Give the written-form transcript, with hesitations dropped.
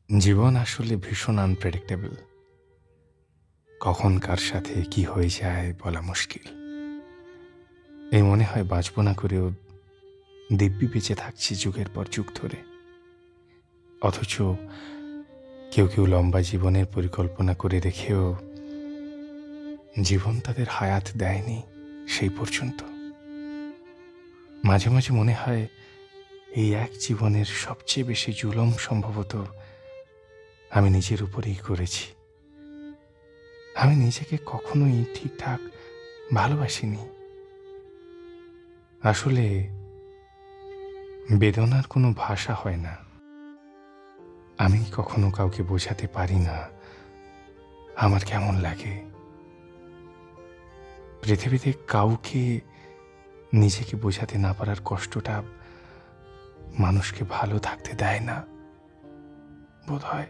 জীবন আসলে ভীষণ আনপ্রেডিক্টেবল। কখন কার সাথে কি হয়ে যায় বলা মুশকিল। এই মনে হয় বাঁচব না করেও দিব্যি বেঁচে থাকছি যুগের পর যুগ ধরে। অথচ কেউ লম্বা জীবনের পরিকল্পনা করে রেখেও জীবন তাদের হায়াত দেয়নি সেই পর্যন্ত। মাঝে মাঝে মনে হয় এই এক জীবনের সবচেয়ে বেশি জুলুম সম্ভবত আমি নিজের উপরেই করেছি। আমি নিজেকে কখনোই ঠিকঠাক ভালোবাসিনি। আসলে বেদনার কোনো ভাষা হয় না। আমি কখনো কাউকে বোঝাতে পারি না আমার কেমন লাগে। পৃথিবীতে কাউকে নিজেকে বোঝাতে না পারার কষ্টটা মানুষকে ভালো থাকতে দেয় না বোধহয়।